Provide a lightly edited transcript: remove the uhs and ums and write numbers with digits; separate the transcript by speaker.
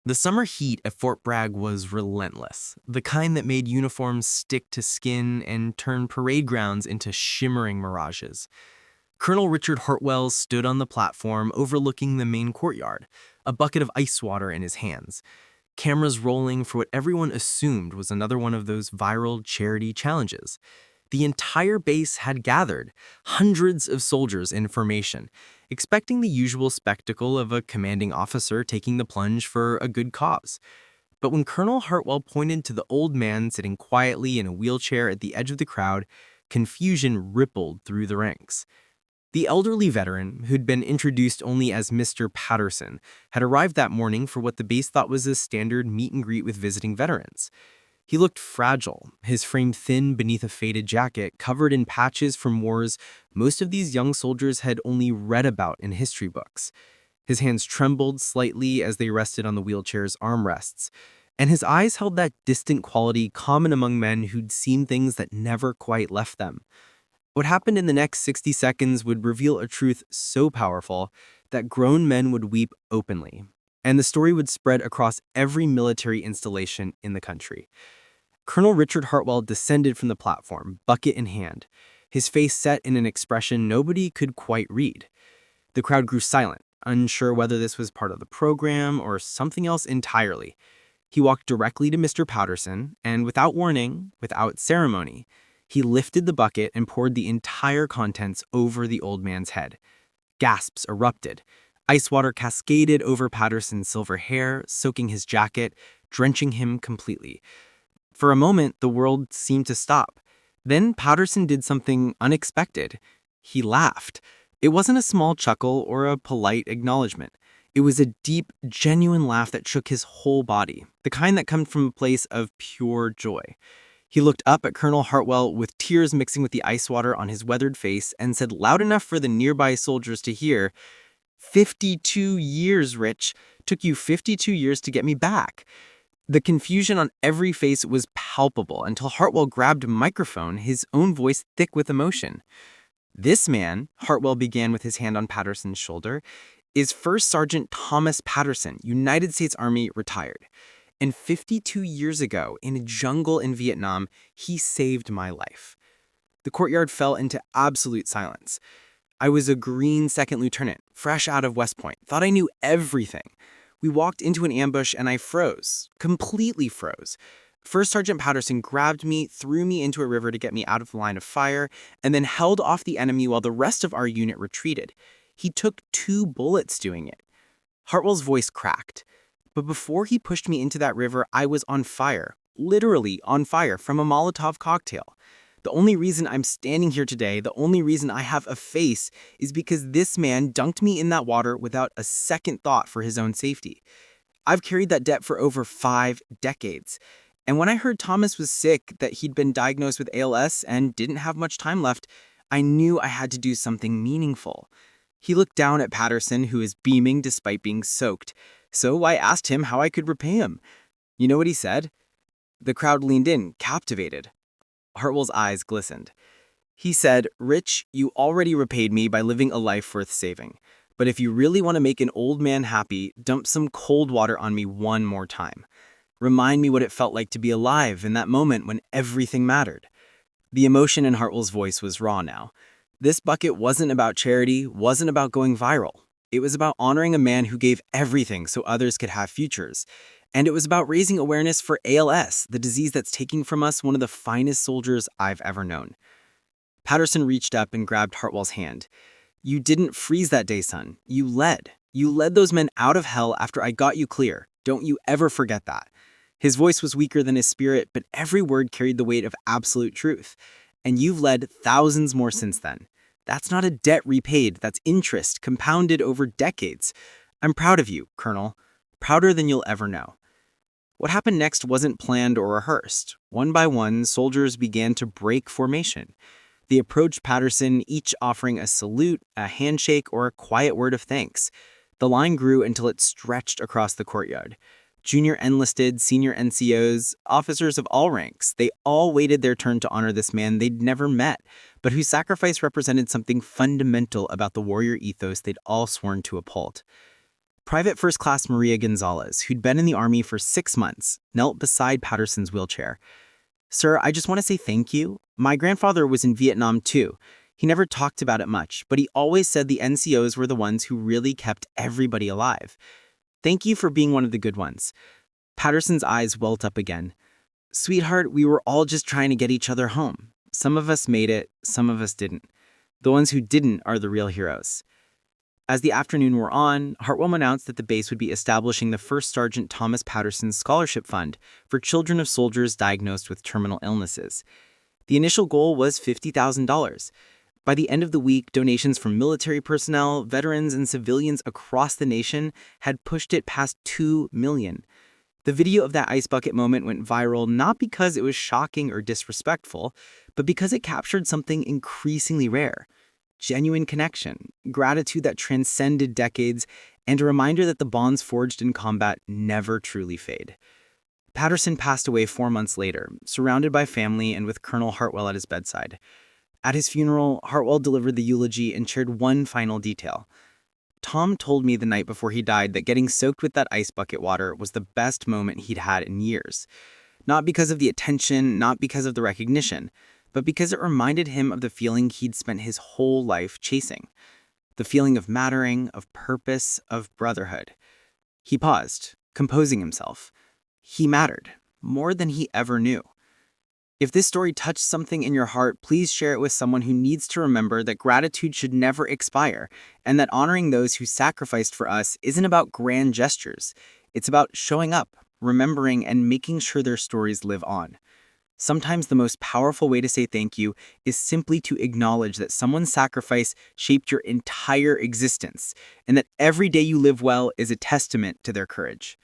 Speaker 1: The summer heat at Fort Bragg was relentless, the kind that made uniforms stick to skin and turn parade grounds into shimmering mirages. Colonel Richard Hartwell stood on the platform overlooking the main courtyard, a bucket of ice water in his hands, cameras rolling for what everyone assumed was another one of those viral charity challenges. The entire base had gathered, hundreds of soldiers in formation, expecting the usual spectacle of a commanding officer taking the plunge for a good cause. But when Colonel Hartwell pointed to the old man sitting quietly in a wheelchair at the edge of the crowd, confusion rippled through the ranks. The elderly veteran, who'd been introduced only as Mr. Patterson, had arrived that morning for what the base thought was a standard meet and greet with visiting veterans. He looked fragile, his frame thin beneath a faded jacket, covered in patches from wars most of these young soldiers had only read about in history books. His hands trembled slightly as they rested on the wheelchair's armrests, and his eyes held that distant quality common among men who'd seen things that never quite left them. What happened in the next 60 seconds would reveal a truth so powerful that grown men would weep openly, and the story would spread across every military installation in the country. Colonel Richard Hartwell descended from the platform, bucket in hand, his face set in an expression nobody could quite read. The crowd grew silent, unsure whether this was part of the program or something else entirely. He walked directly to Mr. Patterson, and without warning, without ceremony, he lifted the bucket and poured the entire contents over the old man's head. Gasps erupted. Ice water cascaded over Patterson's silver hair, soaking his jacket, drenching him completely. For a moment, the world seemed to stop. Then Patterson did something unexpected. He laughed. It wasn't a small chuckle or a polite acknowledgement. It was a deep, genuine laugh that shook his whole body, the kind that comes from a place of pure joy. He looked up at Colonel Hartwell with tears mixing with the ice water on his weathered face and said loud enough for the nearby soldiers to hear, 52 years, Rich. Took you 52 years to get me back. The confusion on every face was palpable until Hartwell grabbed a microphone, his own voice thick with emotion. This man, Hartwell began with his hand on Patterson's shoulder, is First Sergeant Thomas Patterson, United States Army, retired. And 52 years ago, in a jungle in Vietnam, he saved my life. The courtyard fell into absolute silence. I was a green second lieutenant, fresh out of West Point, thought I knew everything. We walked into an ambush and I froze, completely froze. First Sergeant Patterson grabbed me, threw me into a river to get me out of the line of fire, and then held off the enemy while the rest of our unit retreated. He took 2 bullets doing it. Hartwell's voice cracked. But before he pushed me into that river, I was on fire, literally on fire from a Molotov cocktail. The only reason I'm standing here today, the only reason I have a face, is because this man dunked me in that water without a second thought for his own safety. I've carried that debt for over 5 decades. And when I heard Thomas was sick, that he'd been diagnosed with ALS and didn't have much time left, I knew I had to do something meaningful. He looked down at Patterson, who was beaming despite being soaked. So I asked him how I could repay him. You know what he said? The crowd leaned in, captivated. Hartwell's eyes glistened. He said, Rich, you already repaid me by living a life worth saving. But if you really want to make an old man happy, dump some cold water on me one more time. Remind me what it felt like to be alive in that moment when everything mattered. The emotion in Hartwell's voice was raw now. This bucket wasn't about charity, wasn't about going viral. It was about honoring a man who gave everything so others could have futures. And it was about raising awareness for ALS, the disease that's taking from us one of the finest soldiers I've ever known. Patterson reached up and grabbed Hartwell's hand. You didn't freeze that day, son. You led. You led those men out of hell after I got you clear. Don't you ever forget that. His voice was weaker than his spirit, but every word carried the weight of absolute truth. And you've led thousands more since then. That's not a debt repaid, that's interest, compounded over decades. I'm proud of you, Colonel. Prouder than you'll ever know. What happened next wasn't planned or rehearsed. One by one, soldiers began to break formation. They approached Patterson, each offering a salute, a handshake, or a quiet word of thanks. The line grew until it stretched across the courtyard. Junior enlisted, senior NCOs, officers of all ranks, they all waited their turn to honor this man they'd never met, but whose sacrifice represented something fundamental about the warrior ethos they'd all sworn to uphold.
Speaker 2: Private First Class Maria Gonzalez, who'd been in the Army for 6 months, knelt beside Patterson's wheelchair. "Sir, I just want to say thank you. My grandfather was in Vietnam too. He never talked about it much, but he always said the NCOs were the ones who really kept everybody alive. Thank you for being one of the good ones." Patterson's eyes welled up again. "Sweetheart, we were all just trying to get each other home. Some of us made it, some of us didn't. The ones who didn't are the real heroes." As the afternoon wore on, Hartwell announced that the base would be establishing the first Sergeant Thomas Patterson Scholarship Fund for children of soldiers diagnosed with terminal illnesses. The initial goal was $50,000. By the end of the week, donations from military personnel, veterans, and civilians across the nation had pushed it past 2 million. The video of that ice bucket moment went viral not because it was shocking or disrespectful, but because it captured something increasingly rare: genuine connection, gratitude that transcended decades, and a reminder that the bonds forged in combat never truly fade. Patterson passed away 4 months later, surrounded by family and with Colonel Hartwell at his bedside. At his funeral, Hartwell delivered the eulogy and shared one final detail. "Tom told me the night before he died that getting soaked with that ice bucket water was the best moment he'd had in years. Not because of the attention, not because of the recognition, but because it reminded him of the feeling he'd spent his whole life chasing. The feeling of mattering, of purpose, of brotherhood." He paused, composing himself. He mattered, more than he ever knew. If this story touched something in your heart, please share it with someone who needs to remember that gratitude should never expire, and that honoring those who sacrificed for us isn't about grand gestures. It's about showing up, remembering, and making sure their stories live on. Sometimes the most powerful way to say thank you is simply to acknowledge that someone's sacrifice shaped your entire existence, and that every day you live well is a testament to their courage.